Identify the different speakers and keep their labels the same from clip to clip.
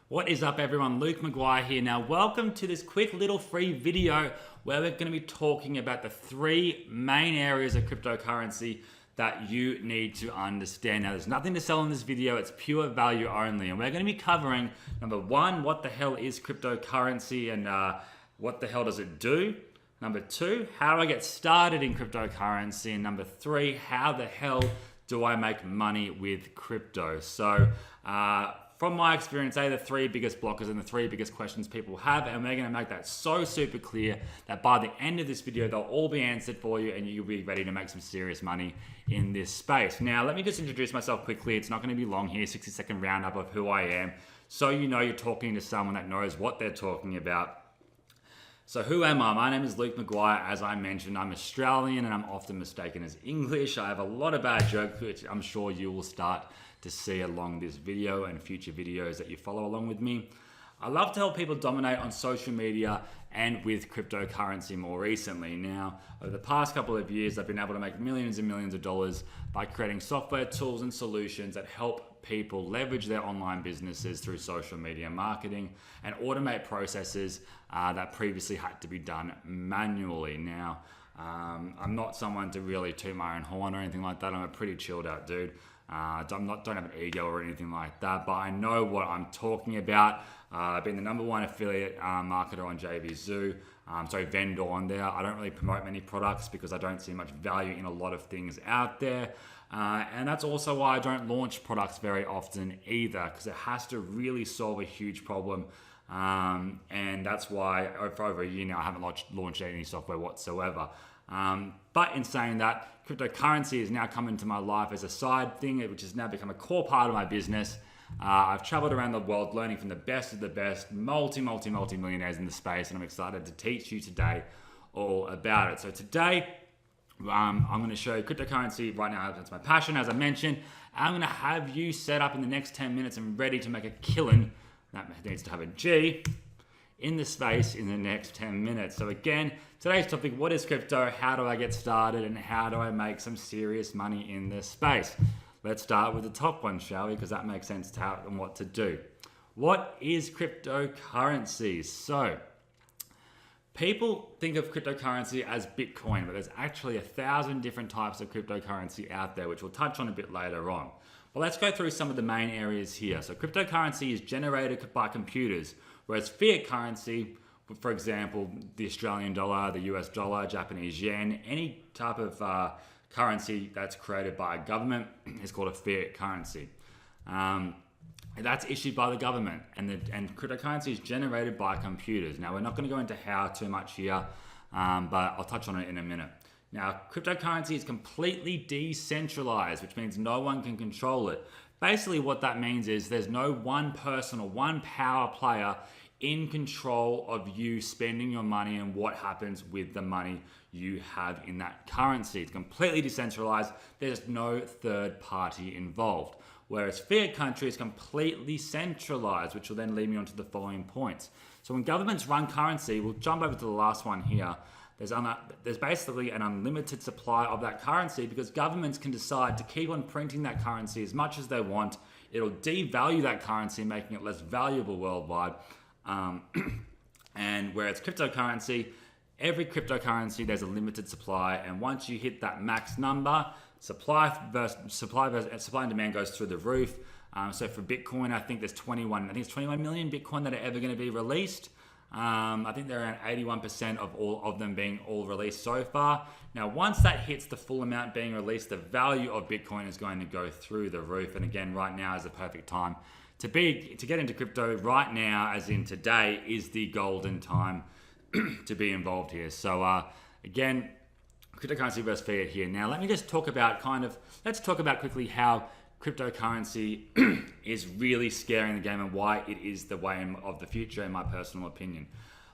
Speaker 1: What is up everyone, Luke McGuire here. Now welcome to this quick little free video where we're going to be talking about the three main areas of cryptocurrency that you need to understand. Now there's nothing to sell in this video, it's pure value only. And we're going to be covering, number one, what the hell is cryptocurrency and what the hell does it do? Number two, how do I get started in cryptocurrency? And number three, how the hell do I make money with crypto? So from my experience, they are the three biggest blockers and the three biggest questions people have, and we're going to make that so super clear that by the end of this video, they'll all be answered for you and you'll be ready to make some serious money in this space. Now, let me just introduce myself quickly. It's not going to be long here, 60-second roundup of who I am, so you know you're talking to someone that knows what they're talking about. So who am I? My name is Luke McGuire. As I mentioned, I'm Australian and I'm often mistaken as English. I have a lot of bad jokes, which I'm sure you will start to see along this video and future videos that you follow along with me. I love to help people dominate on social media and with cryptocurrency more recently. Now, over the past couple of years, I've been able to make millions and millions of dollars by creating software, tools, and solutions that help people leverage their online businesses through social media marketing and automate processes that previously had to be done manually. Now, I'm not someone to really toot my own horn or anything like that. I'm a pretty chilled out dude. Don't have an ego or anything like that, but I know what I'm talking about. I've been the #1 affiliate marketer on JVZoo, vendor on there. I don't really promote many products because I don't see much value in a lot of things out there. And that's also why I don't launch products very often either, because it has to really solve a huge problem. And that's why for over a year now, I haven't launched any software whatsoever. But in saying that, cryptocurrency has now come into my life as a side thing, which has now become a core part of my business. I've traveled around the world learning from the best of the best, multi-millionaires in the space, and I'm excited to teach you today all about it. So today, I'm going to show you cryptocurrency right now. That's my passion, as I mentioned. I'm going to have you set up in the next 10 minutes and ready to make a killing. That needs to have a G in the space in the next 10 minutes. So again, today's topic, what is crypto? How do I get started? And how do I make some serious money in this space? Let's start with the top one, shall we? Because that makes sense to how and what to do. What is cryptocurrency? So people think of cryptocurrency as Bitcoin, but there's actually 1,000 different types of cryptocurrency out there, which we'll touch on a bit later on. Well, let's go through some of the main areas here. So cryptocurrency is generated by computers, whereas fiat currency, for example, the Australian dollar, the US dollar, Japanese yen, any type of currency that's created by a government is called a fiat currency. That's issued by the government, and cryptocurrency is generated by computers. Now, we're not going to go into how too much here, but I'll touch on it in a minute. Now, cryptocurrency is completely decentralized, which means no one can control it. Basically, what that means is there's no one person or one power player in control of you spending your money and what happens with the money you have in that currency. It's completely decentralized. There's no third party involved. Whereas fiat country is completely centralized, which will then lead me on to the following points. So when governments run currency, we'll jump over to the last one here. There's basically an unlimited supply of that currency because governments can decide to keep on printing that currency as much as they want. It'll devalue that currency, making it less valuable worldwide. And whereas cryptocurrency, every cryptocurrency, there's a limited supply. And once you hit that max number, supply and demand goes through the roof. So for Bitcoin, I think it's 21 million Bitcoin that are ever going to be released. I think they're around 81% of all of them being all released so far. Now, once that hits the full amount being released, the value of Bitcoin is going to go through the roof. And again, right now is the perfect time to get into crypto. Right now, as in today, is the golden time to be involved here. So again, cryptocurrency versus fiat here. Now, let me just talk about let's talk about quickly how cryptocurrency is really scaring the game and why it is the way of the future, in my personal opinion.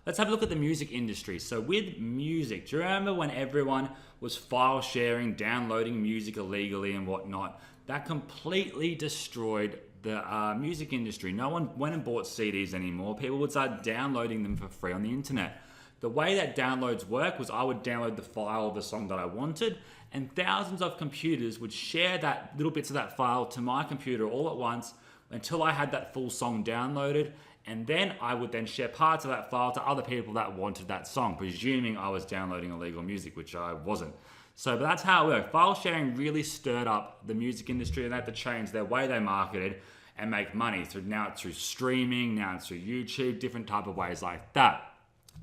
Speaker 1: Let's have a look at the music industry. So with music, do you remember when everyone was file sharing, downloading music illegally and whatnot? That completely destroyed the music industry. No one went and bought CDs anymore. People would start downloading them for free on the internet. The way that downloads work was I would download the file of the song that I wanted, and thousands of computers would share that little bits of that file to my computer all at once, until I had that full song downloaded, and then I would then share parts of that file to other people that wanted that song, presuming I was downloading illegal music, which I wasn't. So but that's how it worked. File sharing really stirred up the music industry, and they had to change their way they marketed and make money. Now it's through streaming, now it's through YouTube, different type of ways like that.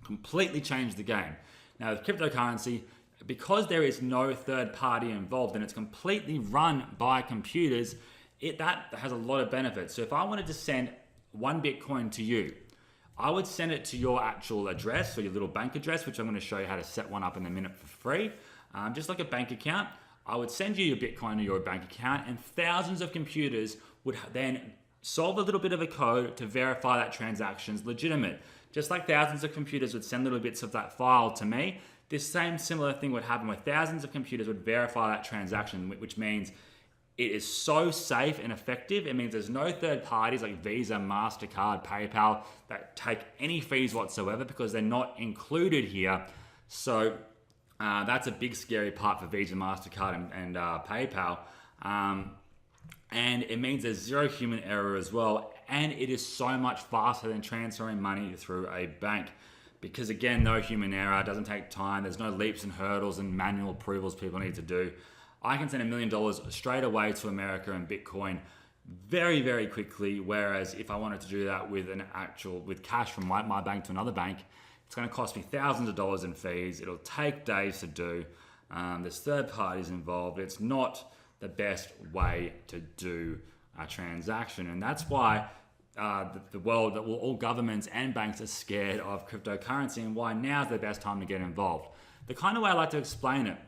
Speaker 1: Completely changed the game. Now with cryptocurrency, because there is no third party involved and it's completely run by computers, that has a lot of benefits. So if I wanted to send 1 Bitcoin to you, I would send it to your actual address or your little bank address, which I'm going to show you how to set one up in a minute for free. Just like a bank account, I would send you your Bitcoin to your bank account, and thousands of computers would then solve a little bit of a code to verify that transaction's legitimate. Just like thousands of computers would send little bits of that file to me, this same similar thing would happen where thousands of computers would verify that transaction, which means it is so safe and effective. It means there's no third parties like Visa, MasterCard, PayPal that take any fees whatsoever because they're not included here. So that's a big scary part for Visa, MasterCard, and PayPal. And it means there's zero human error as well. And it is so much faster than transferring money through a bank. Because again, no human error, doesn't take time. There's no leaps and hurdles and manual approvals people need to do. I can send $1 million straight away to America in Bitcoin very, very quickly. Whereas if I wanted to do that with cash from my bank to another bank, it's going to cost me thousands of dollars in fees. It'll take days to do. There's third parties involved. It's not the best way to do a transaction. And that's why the world, all governments and banks are scared of cryptocurrency, and why now's the best time to get involved. The kind of way I like to explain it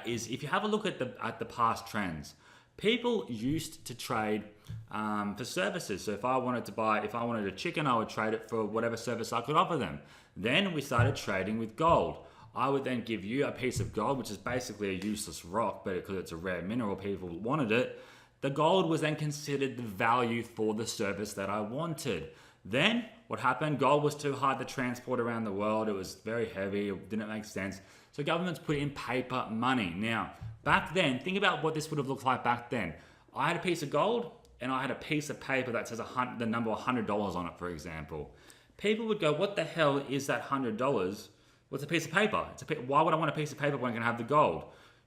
Speaker 1: is if you have a look at the past trends, people used to trade for services. So if I wanted a chicken, I would trade it for whatever service I could offer them. Then we started trading with gold. I would then give you a piece of gold, which is basically a useless rock, but because it's a rare mineral, people wanted it. The gold was then considered the value for the service that I wanted. Then what happened? Gold was too hard to transport around the world. It was very heavy. It didn't make sense. So governments put in paper money. Now, back then, think about what this would have looked like back then. I had a piece of gold and I had a piece of paper that says the number $100 on it, for example. People would go, what the hell is that $100? What's a piece of paper? Why would I want a piece of paper when I can have the gold?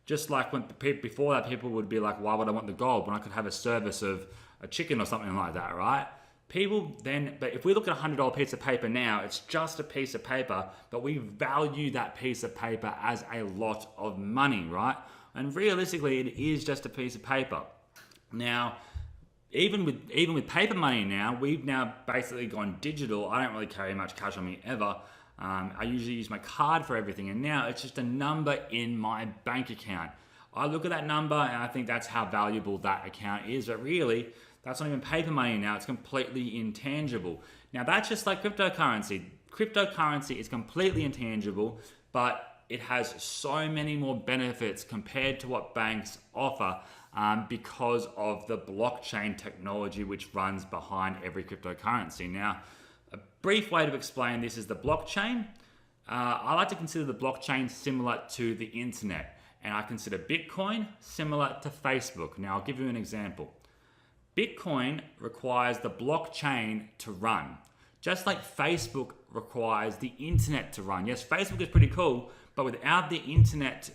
Speaker 1: Just like before that, people would be like, why would I want the gold when I could have a service of a chicken or something like that, right? But if we look at a $100 piece of paper now, it's just a piece of paper, but we value that piece of paper as a lot of money, right? And realistically, it is just a piece of paper. Now, even with paper money now, we've now basically gone digital. I don't really carry much cash on me ever. I usually use my card for everything, and now it's just a number in my bank account. I look at that number and I think that's how valuable that account is, but really, that's not even paper money now. It's completely intangible. Now, that's just like cryptocurrency. Cryptocurrency is completely intangible, but it has so many more benefits compared to what banks offer because of the blockchain technology which runs behind every cryptocurrency. Now, a brief way to explain this is the blockchain. I like to consider the blockchain similar to the internet, and I consider Bitcoin similar to Facebook. Now, I'll give you an example. Bitcoin requires the blockchain to run, just like Facebook requires the internet to run. Yes, Facebook is pretty cool, but without the internet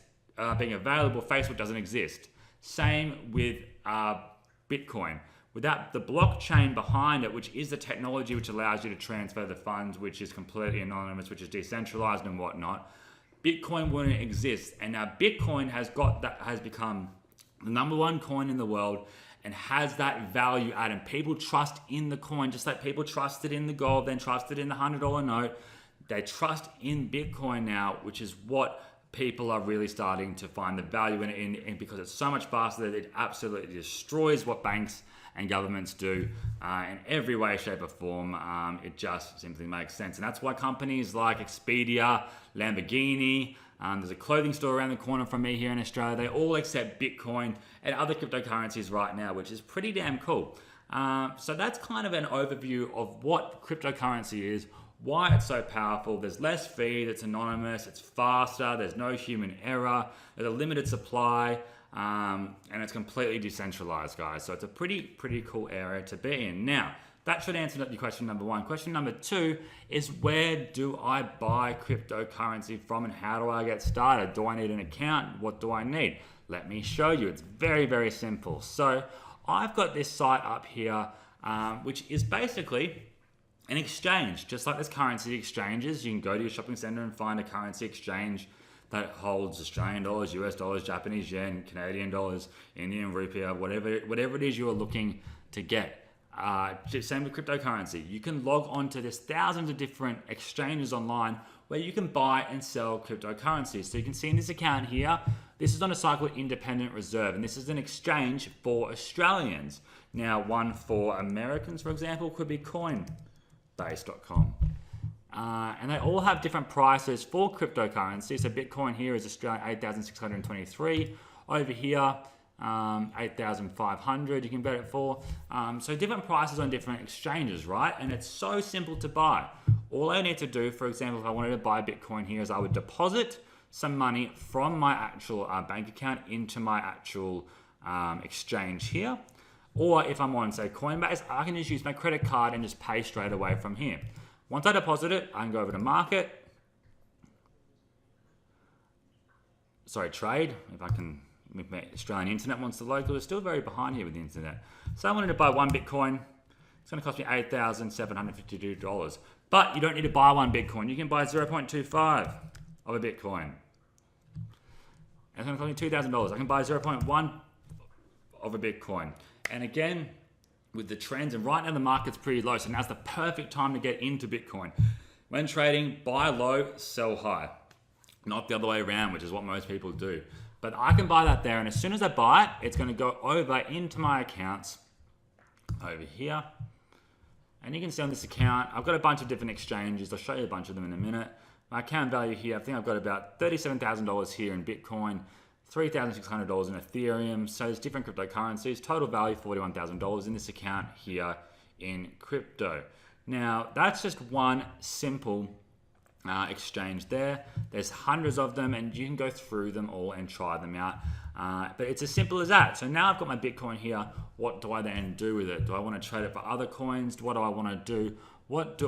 Speaker 1: being available, Facebook doesn't exist. Same with Bitcoin. Without the blockchain behind it, which is the technology which allows you to transfer the funds, which is completely anonymous, which is decentralized and whatnot, Bitcoin wouldn't exist. And now Bitcoin has become the #1 coin in the world and has that value add. And people trust in the coin, just like people trusted in the gold, then trusted in the $100 note. They trust in Bitcoin now, which is what people are really starting to find the value in it, and because it's so much faster that it absolutely destroys what banks and governments do in every way, shape, or form. It just simply makes sense. And that's why companies like Expedia, Lamborghini, there's a clothing store around the corner from me here in Australia, they all accept Bitcoin and other cryptocurrencies right now, which is pretty damn cool. So that's kind of an overview of what cryptocurrency is, why it's so powerful. There's less fees, it's anonymous, it's faster, there's no human error, there's a limited supply. and it's completely decentralized, guys. So it's a pretty cool area to be in. Now, that should answer your question number one. Question number two is, where do I buy cryptocurrency from and how do I get started? Do I need an account? What do I need? Let me show you. It's very simple. So I've got this site up here, which is basically an exchange. Just like there's currency exchanges, you can go to your shopping center and find a currency exchange that holds Australian dollars, US dollars, Japanese yen, Canadian dollars, Indian rupiah, whatever it is you are looking to get. Same with cryptocurrency. You can log on to there's thousands of different exchanges online where you can buy and sell cryptocurrencies. So you can see in this account here, this is on a site called Independent Reserve, and this is an exchange for Australians. Now, one for Americans, for example, could be Coinbase.com. And they all have different prices for cryptocurrency. So Bitcoin here is Australia 8,623. Over here, 8,500 you can bet it for. So different prices on different exchanges, right? And it's so simple to buy. All I need to do, for example, if I wanted to buy Bitcoin here, is I would deposit some money from my actual bank account into my actual exchange here. Or if I'm on, say, Coinbase, I can just use my credit card and just pay straight away from here. Once I deposit it, I can go over to market. Sorry, trade. If I can, if my Australian internet wants to load, because we're still very behind here with the internet. So I wanted to buy one Bitcoin. It's going to cost me $8,752. But you don't need to buy one Bitcoin. You can buy 0.25 of a Bitcoin. It's going to cost me $2,000. I can buy 0.1 of a Bitcoin. And again, with the trends, and right now the market's pretty low, so now's the perfect time to get into Bitcoin. When trading, buy low, sell high. Not the other way around, which is what most people do. But I can buy that there, and as soon as I buy it, it's going to go over into my accounts over here. And you can see on this account, I've got a bunch of different exchanges. I'll show you a bunch of them in a minute. My account value here, I think I've got about $37,000 here in Bitcoin, $3,600 in Ethereum. So there's different cryptocurrencies. Total value $41,000 in this account here in crypto. Now that's just one simple exchange there. There's hundreds of them, and you can go through them all and try them out. But it's as simple as that. So now I've got my Bitcoin here. What do I then do with it? Do I want to trade it for other coins? What do I want to do? What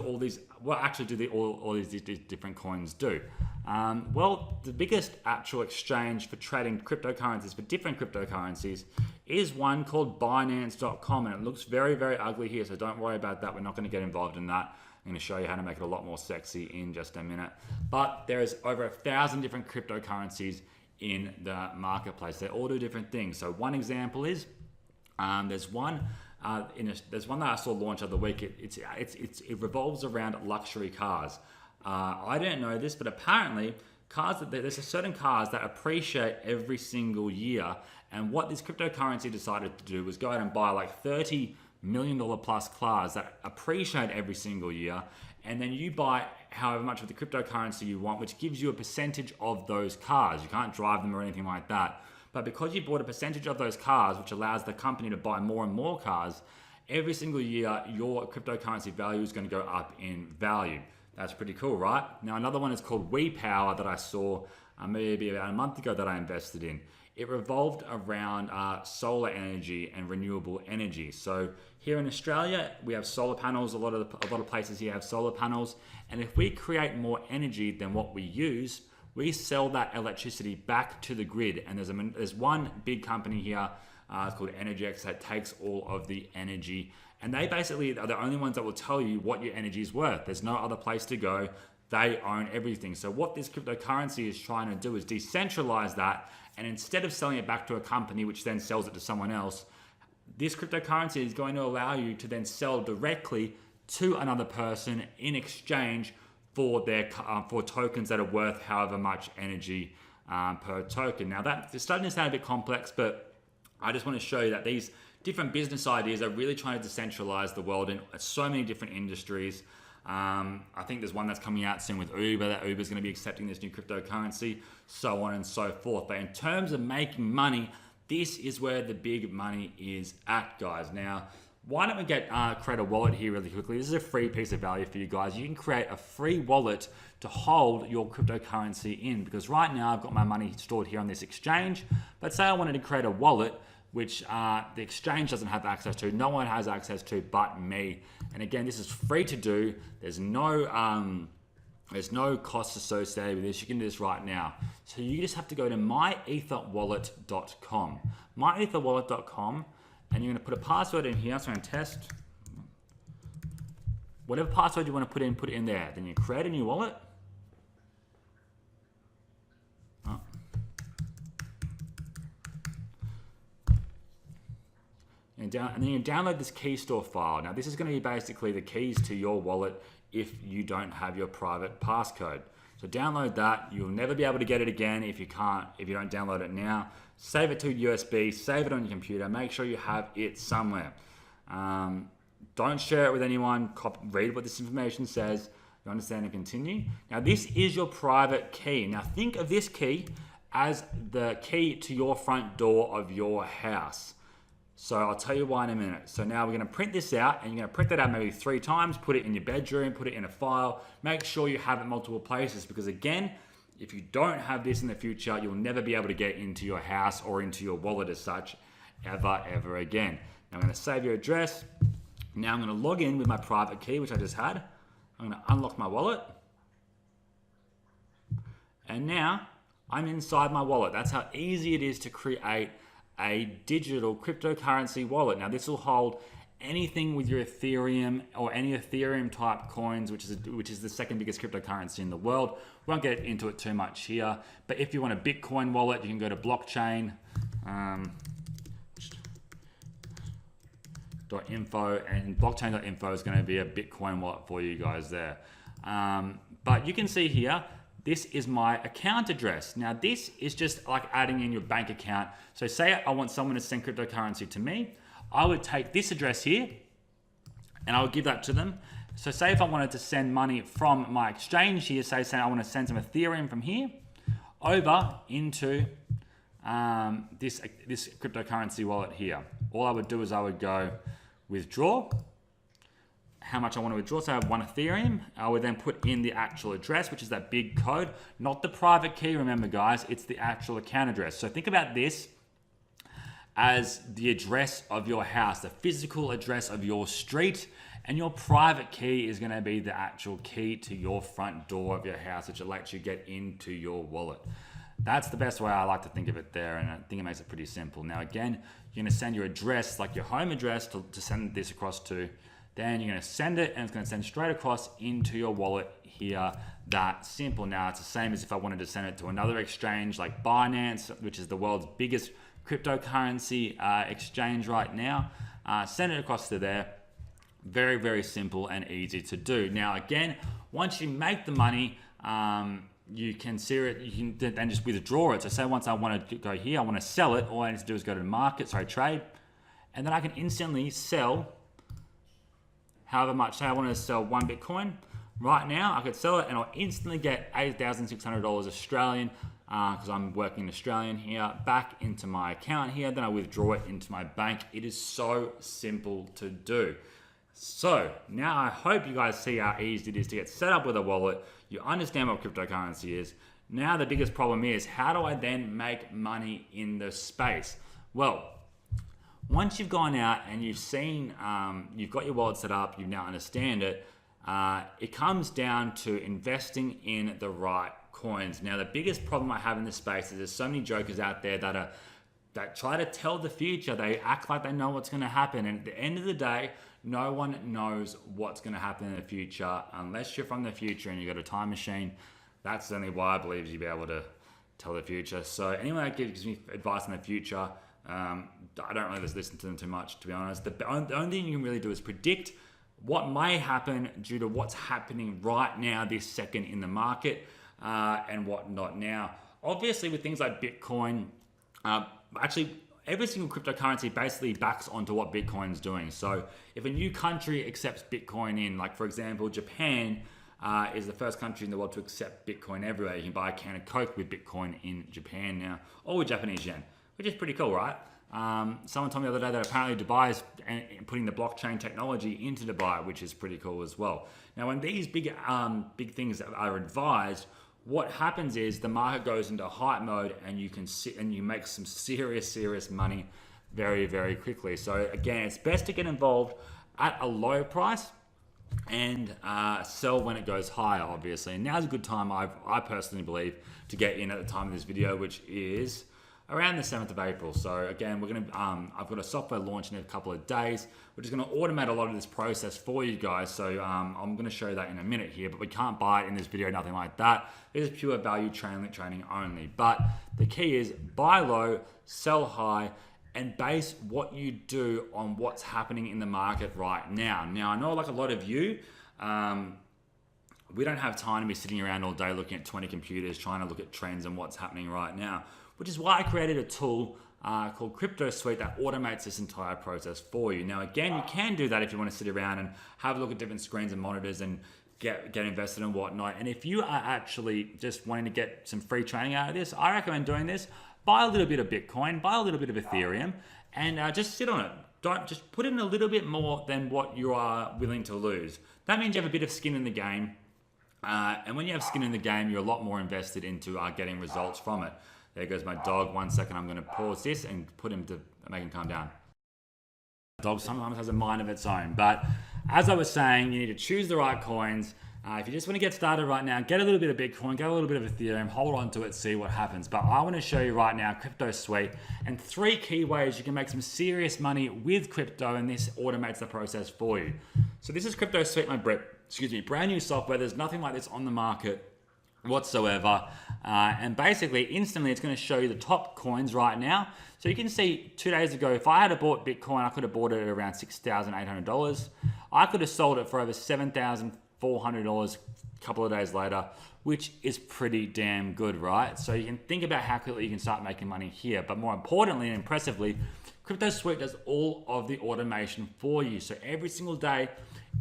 Speaker 1: actually do all these different coins do? Well, the biggest actual exchange for trading cryptocurrencies, for different cryptocurrencies, is one called Binance.com, and it looks very ugly here, so don't worry about that. We're not going to get involved in that. I'm going to show you how to make it a lot more sexy in just a minute. But there is over 1,000 different cryptocurrencies in the marketplace. They all do different things. So one example is there's one that I saw launch of the week. It revolves around luxury cars. I didn't know this, but apparently there's certain cars that appreciate every single year. And what this cryptocurrency decided to do was go out and buy like $30 million plus cars that appreciate every single year. And then you buy however much of the cryptocurrency you want, which gives you a percentage of those cars. You can't drive them or anything like that. But because you bought a percentage of those cars, which allows the company to buy more and more cars, every single year, your cryptocurrency value is going to go up in value. That's pretty cool, right? Now, another one is called WePower that I saw maybe about a month ago that I invested in. It revolved around solar energy and renewable energy. So here in Australia, we have solar panels. A lot of places here have solar panels. And if we create more energy than what we use, we sell that electricity back to the grid. And there's one big company here, it's called Energex, that takes all of the energy. And they basically are the only ones that will tell you what your energy is worth. There's no other place to go. They own everything. So what this cryptocurrency is trying to do is decentralize that. And instead of selling it back to a company, which then sells it to someone else, this cryptocurrency is going to allow you to then sell directly to another person in exchange for their for tokens that are worth however much energy per token. Now that's starting to sound a bit complex, but I just want to show you that these different business ideas are really trying to decentralize the world in so many different industries. I think there's one that's coming out soon with Uber, that Uber's going to be accepting this new cryptocurrency, so on and so forth. But in terms of making money, this is where the big money is at, guys. Now, why don't we create a wallet here really quickly? This is a free piece of value for you guys. You can create a free wallet to hold your cryptocurrency in, because right now I've got my money stored here on this exchange. But say I wanted to create a wallet which the exchange doesn't have access to, no one has access to but me. And again, this is free to do. There's no costs associated with this. You can do this right now. So you just have to go to myetherwallet.com. Myetherwallet.com, and you're going to put a password in here. So I'm going to test. Whatever password you want to put it in there. Then you create a new wallet. And then you download this key store file. Now this is going to be basically the keys to your wallet if you don't have your private passcode. So download that. You'll never be able to get it again if you don't download it now. Save it to USB, save it on your computer, make sure you have it somewhere. Don't share it with anyone, read what this information says, you understand, and continue. Now this is your private key. Now think of this key as the key to your front door of your house. So I'll tell you why in a minute. So now we're going to print this out, and you're going to print that out maybe 3 times, put it in your bedroom, put it in a file, make sure you have it multiple places, because again, if you don't have this in the future, you'll never be able to get into your house or into your wallet as such ever again. Now I'm going to save your address. Now I'm going to log in with my private key, which I just had. I'm going to unlock my wallet. And now I'm inside my wallet. That's how easy it is to create a digital cryptocurrency wallet. Now this will hold anything with your Ethereum or any Ethereum type coins, which is the second biggest cryptocurrency in the world. We won't get into it too much here, but if you want a Bitcoin wallet, you can go to blockchain.info, and blockchain.info is going to be a Bitcoin wallet for you guys there. But you can see here, this is my account address. Now this is just like adding in your bank account. So say I want someone to send cryptocurrency to me, I would take this address here and I would give that to them. So say if I wanted to send money from my exchange here, say I want to send some Ethereum from here over into this cryptocurrency wallet here. All I would do is I would go withdraw, how much I want to withdraw. So I have 1 Ethereum. I would then put in the actual address, which is that big code, not the private key. Remember guys, it's the actual account address. So think about this as the address of your house, the physical address of your street, and your private key is going to be the actual key to your front door of your house, which lets you get into your wallet. That's the best way I like to think of it there, and I think it makes it pretty simple. Now again, you're going to send your address, like your home address, to send this across to. Then you're going to send it, and it's going to send straight across into your wallet here. That simple. Now it's the same as if I wanted to send it to another exchange like Binance, which is the world's biggest cryptocurrency exchange right now. Send it across to there. Very, very simple and easy to do. Now again, once you make the money, you can see it. You can then just withdraw it. So say once I want to go here, I want to sell it. All I need to do is go to the market, trade, and then I can instantly sell however much. Say I want to sell 1 Bitcoin. Right now, I could sell it and I'll instantly get $8,600 Australian, because I'm working in Australian here, back into my account here. Then I withdraw it into my bank. It is so simple to do. So now I hope you guys see how easy it is to get set up with a wallet. You understand what cryptocurrency is. Now the biggest problem is, how do I then make money in the space? Well, once you've gone out and you've seen, you've got your wallet set up, you now understand it, it comes down to investing in the right coins. Now the biggest problem I have in this space is there's so many jokers out there that try to tell the future. They act like they know what's going to happen, and at the end of the day, no one knows what's going to happen in the future unless you're from the future and you've got a time machine. That's the only why I believe you'll be able to tell the future. So anyone that gives me advice on the future, I don't really listen to them too much, to be honest. The only thing you can really do is predict what may happen due to what's happening right now, this second in the market, and whatnot. Now, obviously with things like Bitcoin, actually every single cryptocurrency basically backs onto what Bitcoin's doing. So if a new country accepts Bitcoin in, like for example, Japan is the first country in the world to accept Bitcoin everywhere. You can buy a can of Coke with Bitcoin in Japan now, or with Japanese yen, which is pretty cool, right? Someone told me the other day that apparently Dubai is putting the blockchain technology into Dubai, which is pretty cool as well. Now, when these big things are advised, what happens is the market goes into hype mode, and you can sit and you make some serious money very, very quickly. So again, it's best to get involved at a low price and sell when it goes higher, obviously. And now's a good time, I personally believe, to get in at the time of this video, which is around the 7th of April. So again, we're gonna I've got a software launch in a couple of days, which is gonna automate a lot of this process for you guys. So I'm gonna show that in a minute here, but we can't buy it in this video, nothing like that. It is pure value training only. But the key is buy low, sell high, and base what you do on what's happening in the market right now. Now, I know like a lot of you, we don't have time to be sitting around all day looking at 20 computers trying to look at trends and what's happening right now, which is why I created a tool called CryptoSuite that automates this entire process for you. Now, again, you can do that if you want to sit around and have a look at different screens and monitors and get invested and whatnot. And if you are actually just wanting to get some free training out of this, I recommend doing this. Buy a little bit of Bitcoin, buy a little bit of Ethereum, and just sit on it. Don't just put in a little bit more than what you are willing to lose. That means you have a bit of skin in the game. And when you have skin in the game, you're a lot more invested into getting results from it. There goes my dog. 1 second, I'm going to pause this and put him to make him calm down. Dog sometimes has a mind of its own. But as I was saying, you need to choose the right coins. If you just want to get started right now, get a little bit of Bitcoin, get a little bit of Ethereum, hold on to it, see what happens. But I want to show you right now CryptoSuite and 3 key ways you can make some serious money with crypto, and this automates the process for you. So this is CryptoSuite, my brand new software. There's nothing like this on the market whatsoever, and basically instantly it's going to show you the top coins right now. So you can see 2 days ago, if I had bought Bitcoin, I could have bought it at around $6,800. I could have sold it for over $7,400 a couple of days later, which is pretty damn good, right? So you can think about how quickly you can start making money here. But more importantly and impressively, CryptoSuite does all of the automation for you. So every single day,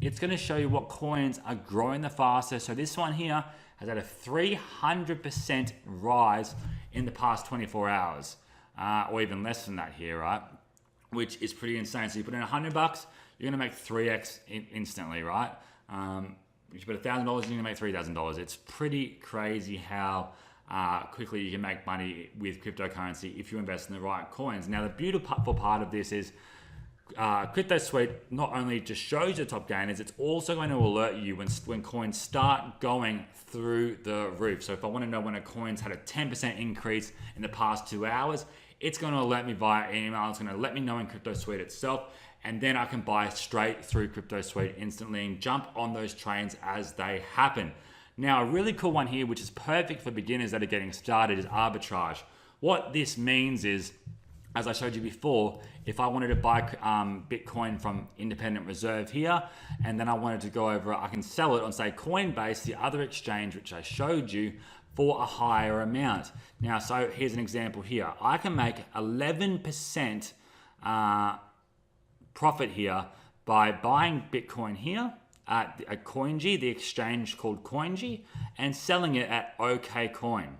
Speaker 1: it's going to show you what coins are growing the fastest. So this one here has had a 300% rise in the past 24 hours, or even less than that here, right? Which is pretty insane. So you put in $100, you're going to make 3x instantly, right? If you put $1,000, you're going to make $3,000. It's pretty crazy how quickly you can make money with cryptocurrency if you invest in the right coins. Now, the beautiful part of this is CryptoSuite not only just shows your top gainers, it's also going to alert you when coins start going through the roof. So if I want to know when a coin's had a 10% increase in the past 2 hours, it's going to alert me via email. It's going to let me know in CryptoSuite itself, and then I can buy straight through CryptoSuite instantly and jump on those trains as they happen. Now, a really cool one here, which is perfect for beginners that are getting started, is arbitrage. What this means is, as I showed you before, if I wanted to buy Bitcoin from Independent Reserve here, and then I wanted to go over, I can sell it on, say, Coinbase, the other exchange which I showed you, for a higher amount. Now, so here's an example here. I can make 11% profit here by buying Bitcoin here at CoinG, the exchange called CoinG, and selling it at OKCoin.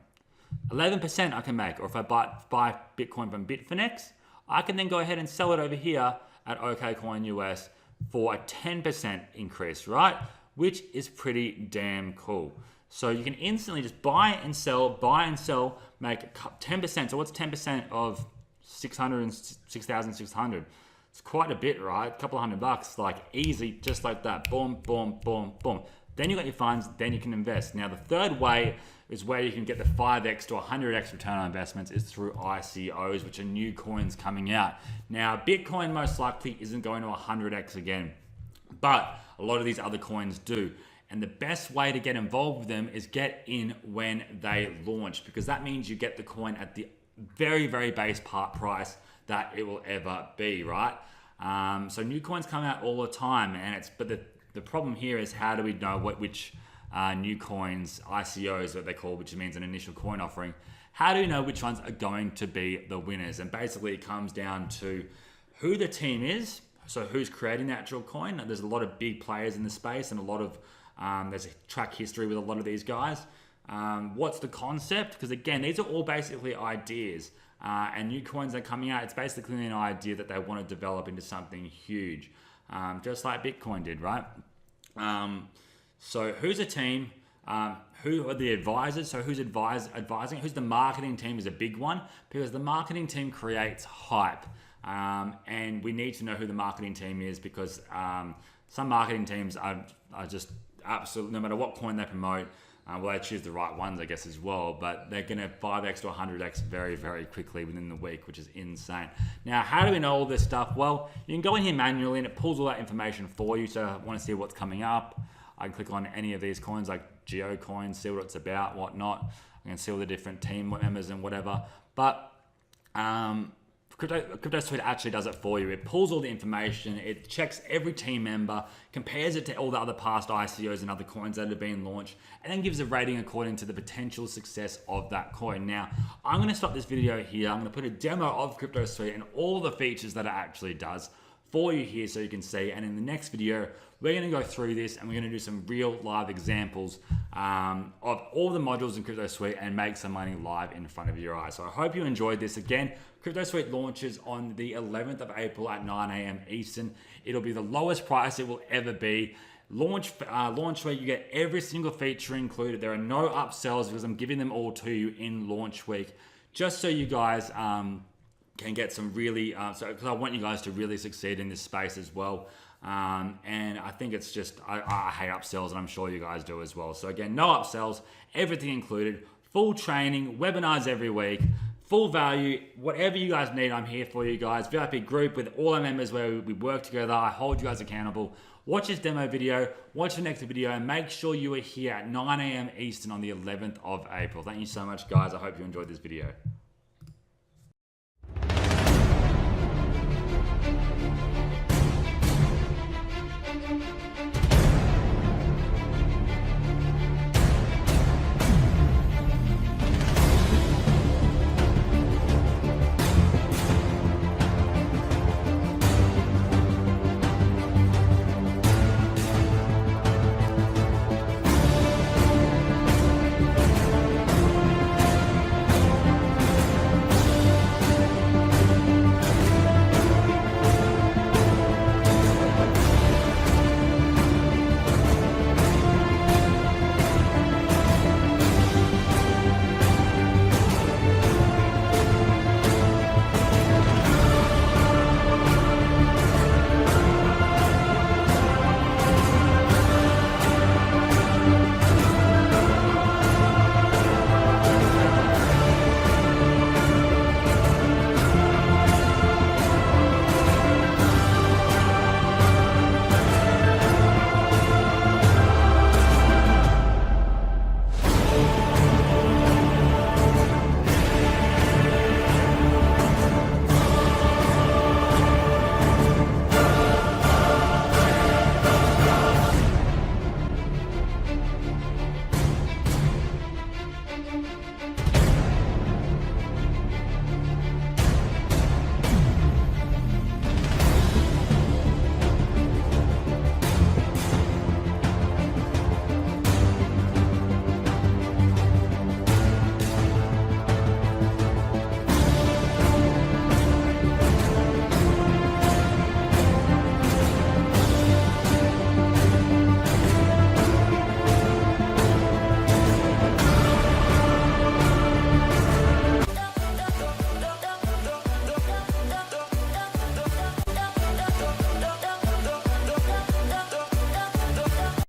Speaker 1: 11% I can make. Or if I buy Bitcoin from Bitfinex, I can then go ahead and sell it over here at OKCoin US for a 10% increase, right? Which is pretty damn cool. So you can instantly just buy and sell, make 10%. So what's 10% of 6,600? It's quite a bit, right? A couple of $100, like easy, just like that. Boom, boom, boom, boom. Then you got your funds, then you can invest. Now the third way is where you can get the 5x to 100x return on investments is through ICOs, which are new coins coming out. Now Bitcoin most likely isn't going to 100x again, but a lot of these other coins do. And the best way to get involved with them is get in when they launch, because that means you get the coin at the very, very base price that it will ever be, right? So new coins come out all the time, and but the problem here is, how do we know which new coins, ICOs what they call, which means an initial coin offering, how do we know which ones are going to be the winners? And basically it comes down to who the team is, so who's creating the actual coin. There's a lot of big players in the space, and a lot of there's a track history with a lot of these guys. What's the concept? Because again, these are all basically ideas. and new coins are coming out. It's basically an idea that they want to develop into something huge, just like Bitcoin did, right? So who's a team? Who are the advisors? So who's advising? Who's the marketing team is a big one, because the marketing team creates hype. And we need to know who the marketing team is, because some marketing teams are just absolutely, no matter what coin they promote, well, they choose the right ones, I guess, as well, but they're going to 5x to 100x very, very quickly within the week, which is insane. Now, how do we know all this stuff? Well, you can go in here manually and it pulls all that information for you. So I want to see what's coming up. I can click on any of these coins like Geo coins, see what it's about, whatnot. I can see all the different team members and whatever. But CryptoSuite actually does it for you. It pulls all the information, it checks every team member, compares it to all the other past ICOs and other coins that have been launched, and then gives a rating according to the potential success of that coin. Now, I'm going to stop this video here. I'm going to put a demo of CryptoSuite and all the features that it actually does for you here so you can see. And in the next video, we're going to go through this and we're going to do some real live examples of all the modules in CryptoSuite and make some money live in front of your eyes. So I hope you enjoyed this. Again, CryptoSuite launches on the 11th of April at 9 a.m. Eastern. It'll be the lowest price it will ever be. Launch where you get every single feature included. There are no upsells because I'm giving them all to you in launch week, just so you guys can get some really, because I want you guys to really succeed in this space as well. And I think it's just, I hate upsells, and I'm sure you guys do as well. So again, no upsells, everything included, full training, webinars every week, full value, whatever you guys need, I'm here for you guys. VIP group with all our members where we work together. I hold you guys accountable. Watch this demo video, watch the next video, and make sure you are here at 9 a.m. Eastern on the 11th of April. Thank you so much, guys. I hope you enjoyed this video.